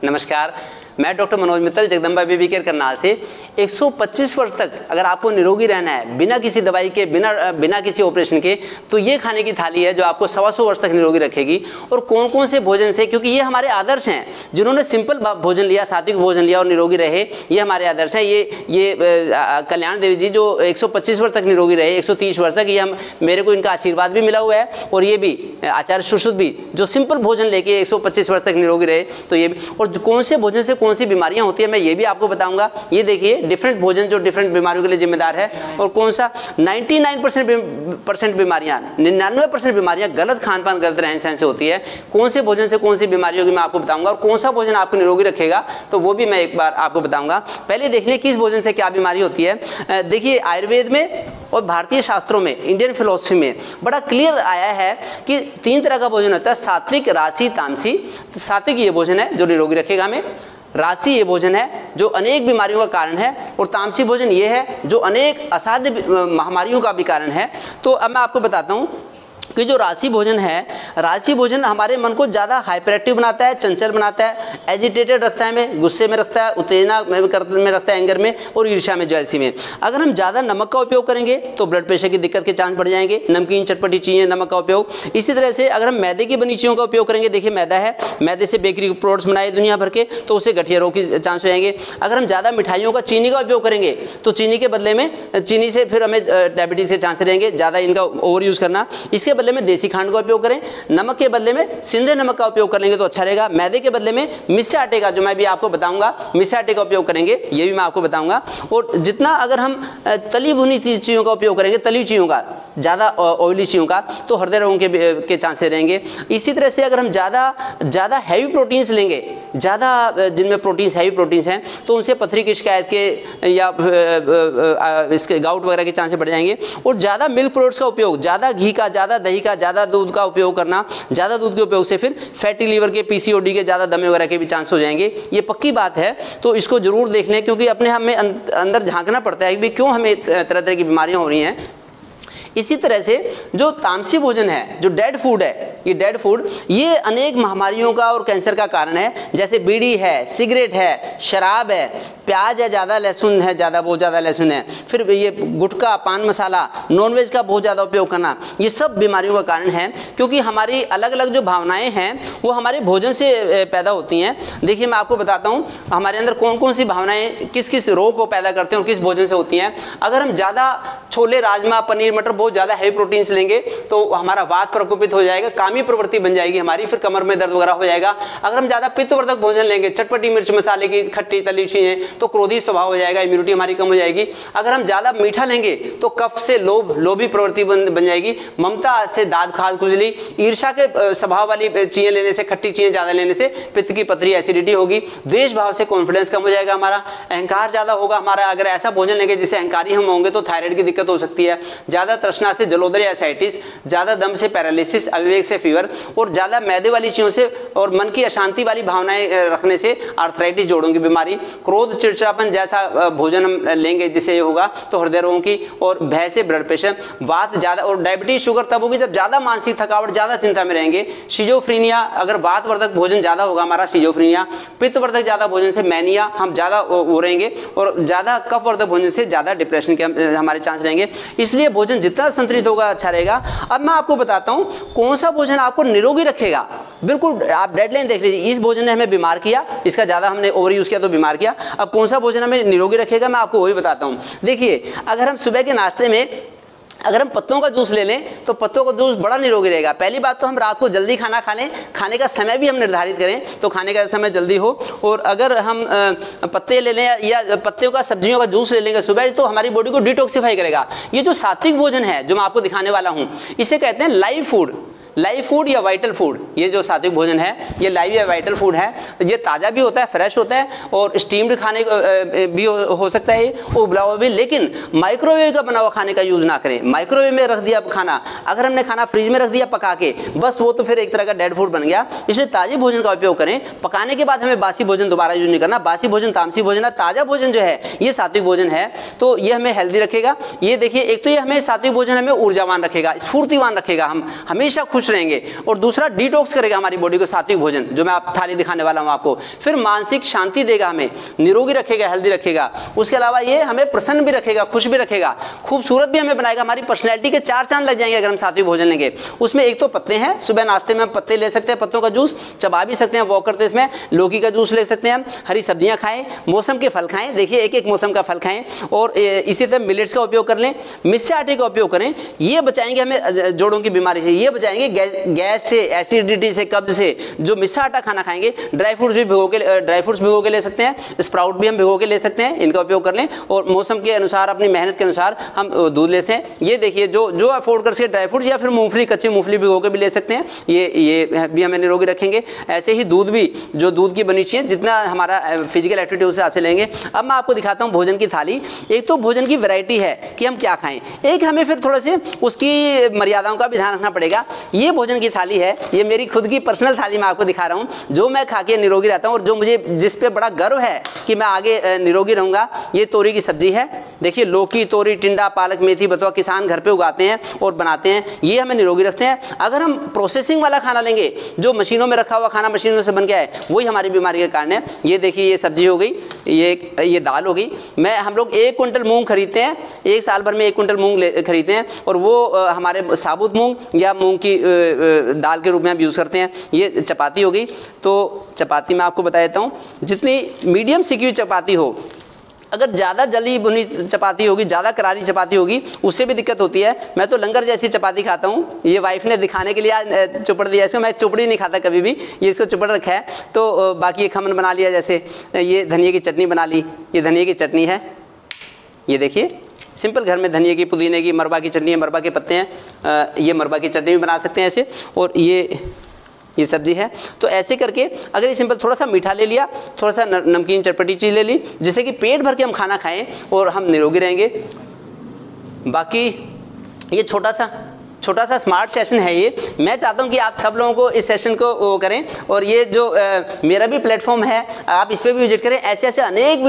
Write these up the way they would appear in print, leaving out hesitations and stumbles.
नमस्कार, मैं doctor Manoj Mittal Jagdamba baby care Karnal से। 125 वर्ष तक अगर आपको निरोगी रहना है बिना किसी दवाई के, बिना किसी ऑपरेशन के, तो ये खाने की थाली है जो आपको 125 वर्ष तक निरोगी रखेगी। और कौन कौन से भोजन से, क्योंकि ये हमारे आदर्श हैं, जिन्होंने सिंपल भोजन लिया, सात्विक भोजन लिया और निरोगी रहे, ये हमारे आदर्श हैं। ये कल्याण देवी जी जो 125 वर्ष तक निरोगी रहे, 130 वर्ष तक, ये मेरे को इनका आशीर्वाद भी मिला हुआ है। और ये भी आचार्य सुश्रुत भी जो सिंपल भोजन लेके 125 वर्ष तक निरोगी रहे, तो ये भी। और कौन से भोजन से कौन सी बीमारियां होती है मैं ये भी आपको बताऊंगा। ये देखिए डिफरेंट भोजन जो डिफरेंट बीमारियों के लिए जिम्मेदार है, और कौन सा 99% बीमारियां, 99% बीमारियां गलत खान पान, गलत रहन सहन से होती है। कौन से भोजन से कौन सी बीमारी होगी मैं आपको बताऊंगा, और कौन सा भोजन आपको निरोगी रखेगा तो वो भी मैं एक बार आपको बताऊंगा। पहले देख लें किस भोजन से क्या बीमारी होती है। देखिए आयुर्वेद में और भारतीय शास्त्रों में, इंडियन फिलोसफी में बड़ा क्लियर आया है कि 3 तरह का भोजन होता है, सात्विक, राशि, तामसी। तो सात्विक ये भोजन है जो निरोगी रखेगा हमें, राशि ये भोजन है जो अनेक बीमारियों का कारण है, और तामसी भोजन ये है जो अनेक असाध्य महामारियों का भी कारण है। तो अब मैं आपको बताता हूं कि जो राशि भोजन है, राशि भोजन हमारे मन को ज्यादा हाइपर एक्टिव बनाता है, चंचल बनाता है, एजिटेटेड रखता है, हमें गुस्से में रखता है, उत्तेजना में रखता है, एंगर में और ईर्ष्या में, जेलसी में। अगर हम ज्यादा नमक का उपयोग करेंगे तो ब्लड प्रेशर की दिक्कत के चांस बढ़ जाएंगे, नमकीन चटपटी चीजें, नमक का उपयोग। इसी तरह से अगर हम मैदे की बनी चीजों का उपयोग करेंगे, देखिए मैदा है, मैदे से बेकरी प्रोडक्ट्स बनाए दुनिया भर के, तो उससे गठिया रोग की चांस हो जाएंगे। अगर हम ज्यादा मिठाइयों का, चीनी का उपयोग करेंगे तो चीनी के बदले में, चीनी से फिर हमें डायबिटीज के चांस रहेंगे, ज्यादा इनका ओवर यूज करना। इसके बदले में देसी खांड का उपयोग करें, नमक के बदले में सिंधे नमक का उपयोग कर लेंगे तो अच्छा रहेगा। मैदे के बदले में मिस्से आटे का, जो मैं भी आपको बताऊंगा, मिस्से आटे का उपयोग करेंगे, ये भी मैं आपको बताऊंगा। और जितना अगर हम तली भुनी चीजों का उपयोग करेंगे, तली चीजों का, ज्यादा ऑयली चीजों का, तो हृदय रोगों के चांसेस रहेंगे। इसी तरह से अगर हम ज्यादा हैवी प्रोटीन्स लेंगे, ज्यादा जिनमें प्रोटीन्स, हैवी प्रोटीन्स हैं, तो उनसे पथरी की शिकायत के या इसके गाउट वगैरह के चांसेस बढ़ जाएंगे। और ज्यादा मिल्क प्रोडक्ट्स का उपयोग, ज्यादा घी का, ज्यादा दही का, ज्यादा दूध का उपयोग करना, ज्यादा दूध के उपयोग से फिर फैटी लीवर के, पीसीओडी के, ज्यादा दमे वगैरह के भी चांस हो जाएंगे। ये पक्की बात है, तो इसको जरूर देख लें, क्योंकि अपने हमें अंदर झांकना पड़ता है कि क्यों हमें तरह तरह की बीमारियां हो रही हैं। इसी तरह से जो तामसी भोजन है, जो डेड फूड है, ये डेड फूड ये अनेक महामारियों का और कैंसर का कारण है। जैसे बीड़ी है, सिगरेट है, शराब है, प्याज है, ज्यादा लहसुन है, बहुत ज्यादा लहसुन है, फिर ये गुटखा, पान मसाला, नॉनवेज का बहुत ज्यादा उपयोग करना, ये सब बीमारियों का कारण है। क्योंकि हमारी अलग अलग जो भावनाएं हैं वो हमारे भोजन से पैदा होती हैं। देखिए मैं आपको बताता हूँ हमारे अंदर कौन कौन सी भावनाएं किस किस रोग को पैदा करते हैं और किस भोजन से होती हैं। अगर हम ज्यादा छोले, राजमा, पनीर, मटर, बहुत ज्यादा हैवी प्रोटीन्स लेंगे तो हमारा वात प्रकोपित हो जाएगा, कामी प्रवृत्ति बन जाएगी हमारी, फिर कमर में दर्द वगैरह हो जाएगा। अगर हम ज्यादा पित्तवर्धक भोजन लेंगे, चटपटी मिर्च मसाले की, खट्टी तली चीजें, तो क्रोधी स्वभाव हो जाएगा, इम्यूनिटी हमारी कम हो जाएगी। अगर हम ज्यादा मीठा लेंगे तो कफ से लोभी प्रवृत्ति बन जाएगी, ममता से दाद खाद खुजली, ईर्ष्या के स्वभाव वाली चीजें लेने से, खट्टी चीजें ज्यादा लेने से पित्त की पथरी, एसिडिटी होगी। द्वेष भाव से कॉन्फिडेंस कम हो जाएगा हमारा, अहंकार ज्यादा होगा हमारा। अगर ऐसा भोजन लेंगे जिससे अहंकारी हम होंगे तो थायराइड की दिक्कत हो सकती है। ज्यादा तृष्णा से जलोदर एसाइटिस, ज्यादा दम से पैरालिसिस, अविवेक से फीवर, और ज्यादा मैदे वाली चीजों से और मन की अशांति वाली भावनाएं रखने से आर्थराइटिस, जोड़ों की बीमारी, क्रोध, चिड़चिड़ापन जैसा भोजन हम लेंगे जिससे ये होगा तो हृदय रोगों की, और भय से ब्लड प्रेशर, वात ज्यादा, और डायबिटीज, शुगर तब होगी जब ज्यादा मानसिक थकावट, ज्यादा चिंता में रहेंगे। शिजोफ्रीनिया, अगर वातवर्धक भोजन ज्यादा होगा हमारा, शिजोफ्रीनिया, पित्तवर्धक ज्यादा भोजन से मैनिया, हम ज्यादा हो रहेंगे, और ज्यादा कफवर्धक भोजन से ज्यादा डिप्रेशन के हमारे चांस रहेंगे। इसलिए भोजन जितना संतुलित होगा अच्छा रहेगा। अब मैं आपको बताता हूं कौन सा भोजन आपको निरोगी रखेगा। बिल्कुल आप डेडलाइन देख लीजिए, इस भोजन ने हमें बीमार किया, इसका ज्यादा हमने ओवर यूज किया तो बीमार किया। अब कौन सा भोजन हमें निरोगी रखेगा मैं आपको वही बताता हूं। देखिए अगर हम सुबह के नाश्ते में अगर हम पत्तों का जूस ले लें तो पत्तों का जूस बड़ा निरोगी रहेगा। पहली बात तो हम रात को जल्दी खाना खा लें, खाने का समय भी हम निर्धारित करें तो खाने का समय जल्दी हो। और अगर हम पत्ते ले लें या पत्तियों का, सब्जियों का जूस ले लेंगे सुबह, तो हमारी बॉडी को डिटॉक्सिफाई करेगा। ये जो सात्विक भोजन है जो मैं आपको दिखाने वाला हूं, इसे कहते हैं लाइव फूड। लाइव फूड या वाइटल फूड, ये जो सात्विक भोजन है ये लाइव या वाइटल फूड है। ये ताजा भी होता है, फ्रेश होता है, और स्टीम्ड खाने भी हो सकता है, उबला हुआ भी। लेकिन माइक्रोवेव का बना हुआ खाने का यूज ना करें। माइक्रोवेव में रख दिया खाना, अगर हमने खाना फ्रिज में रख दिया पका के, बस वो तो फिर एक तरह का डेड फूड बन गया। इसलिए ताजे भोजन का उपयोग करें। पकाने के बाद हमें बासी भोजन दोबारा यूज नहीं करना। बासी भोजन तामसी भोजन है, ताजा भोजन जो है ये सात्विक भोजन है, तो ये हमें हेल्दी रखेगा। ये देखिए, एक तो ये हमें सात्विक भोजन हमें ऊर्जावान रखेगा, स्फूर्तिवान रखेगा, हम हमेशा खुश खुश रहेंगे। और दूसरा डिटॉक्स करेगा हमारी बॉडी को सात्विक भोजन, जो मैं आप थाली दिखाने वाला हूं आपको। फिर मानसिक शांति देगा, हमें निरोगी रखेगा, हेल्दी रखेगा। उसके अलावा ये हमें प्रसन्न भी रखेगा, खुश भी रखेगा, खूबसूरत भी हमें बनाएगा। हमारी पर्सनैलिटी के 4 चांद लग जाएंगे अगर हम सात्विक भोजन लेंगे। उसमें एक तो पत्ते हैं, सुबह नाश्ते में हम पत्ते ले सकते हैं, पत्तों का जूस चबा भी सकते हैं, वॉक करते इसमें लौकी का जूस ले सकते हैं हम। हरी सब्जियां खाएं, मौसम के फल खाएं, देखिए एक एक मौसम का फल खाएं। और इसी तरह मिलेट्स का उपयोग कर लें, मिस्से आटे का उपयोग करें। ये बचाएंगे हमें जोड़ों की बीमारी से, ये बचाएंगे गैस से, एसिडिटी से, कब्ज से। जो मिस्सा आटा खाना खाएंगे, ड्राई फ्रूट्स भिगो के ले सकते हैं, स्प्राउट भी हम भिगो के ले सकते हैं, इनका उपयोग कर लें। और मौसम के अनुसार, अपनी मेहनत के अनुसार हम दूध लेते हैं। ये देखिए जो अफोर्ड कर सके ड्राई फ्रूट्स, या फिर मूंगफली, कच्ची मूंगफली भिगो के भी ले सकते हैं, ये भी हमें निरोगी रखेंगे। ऐसे ही दूध भी, जो दूध की बनी चीजें, जितना हमारा फिजिकल एक्टिविटी उस हिसाब से लेंगे। अब मैं आपको दिखाता हूं भोजन की थाली। एक तो भोजन की वैरायटी है कि हम क्या खाएं, एक हमें फिर थोड़े से उसकी मर्यादाओं का भी ध्यान रखना पड़ेगा। ये भोजन की थाली है, ये मेरी खुद की पर्सनल थाली मैं आपको दिखा रहा हूं, जो मैं खा के निरोगी रहता हूं और जो मुझे, जिस पे बड़ा गर्व है कि मैं आगे निरोगी रहूंगा। ये तोरी की सब्जी है, देखिए लौकी, तोरी, टिंडा, पालक, मेथी, बथुआ किसान घर पे उगाते हैं और बनाते हैं, ये हमें निरोगी रखते हैं। अगर हम प्रोसेसिंग वाला खाना लेंगे, जो मशीनों में रखा हुआ खाना, मशीनों से बन गया है, वही हमारी बीमारी का कारण है। ये देखिए, ये सब्जी हो गई, ये दाल हो गई। हम लोग 1 क्विंटल मूंग खरीदते हैं, एक साल भर में 1 क्विंटल मूंग खरीदते हैं, और वो हमारे साबुत मूंग या मूंग की दाल के रूप में हम यूज करते हैं। ये चपाती हो गई। तो चपाती मैं आपको बता देता हूं, जितनी मीडियम सिकी चपाती हो, अगर ज़्यादा जली भुनी चपाती होगी, ज़्यादा करारी चपाती होगी, उससे भी दिक्कत होती है। मैं तो लंगर जैसी चपाती खाता हूँ। ये वाइफ ने दिखाने के लिए आज चुपड़ दिया इसको, मैं चुपड़ी नहीं खाता कभी भी, ये इसको चुपड़ रखा है। तो बाकी ये खमन बना लिया, जैसे ये धनिया की चटनी बना ली, ये धनिया की चटनी है। ये देखिए सिंपल, घर में धनिया की, पुदीने की, मरबा की चटनी है, मरबा के पत्ते हैं, ये मरबा की चटनी भी बना सकते हैं ऐसे। और ये सब्जी है। तो ऐसे करके अगर ये सिंपल थोड़ा सा मीठा ले लिया, थोड़ा सा नमकीन चटपटी चीज़ ले ली, जिससे कि पेट भर के हम खाना खाएं और हम निरोगी रहेंगे। बाकी ये छोटा सा स्मार्ट सेशन है ये। मैं चाहता हूं कि आप सब लोगों को इस सेशन को वो करें, और ये जो मेरा भी प्लेटफॉर्म है, आप इस पर भी विजिट करें। ऐसे अनेक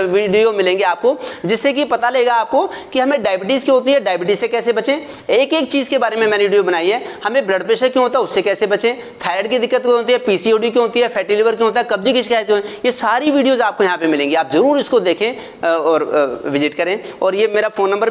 वीडियो मिलेंगे आपको, जिससे कि पता लगेगा आपको कि हमें डायबिटीज़ क्यों होती है, डायबिटीज़ से कैसे बचें। एक एक चीज़ के बारे में मैंने वीडियो बनाई है। हमें ब्लड प्रेशर क्यों होता है, उससे कैसे बचें, थायराइड की दिक्कत क्यों होती है, PCOD क्यों होती है, फैटी लिवर क्यों होता है, कब्जी की शिकायत क्यों होती है, ये सारी वीडियोज़ आपको यहाँ पे मिलेंगी। आप जरूर इसको देखें और विजिट करें। और ये मेरा फ़ोन नंबर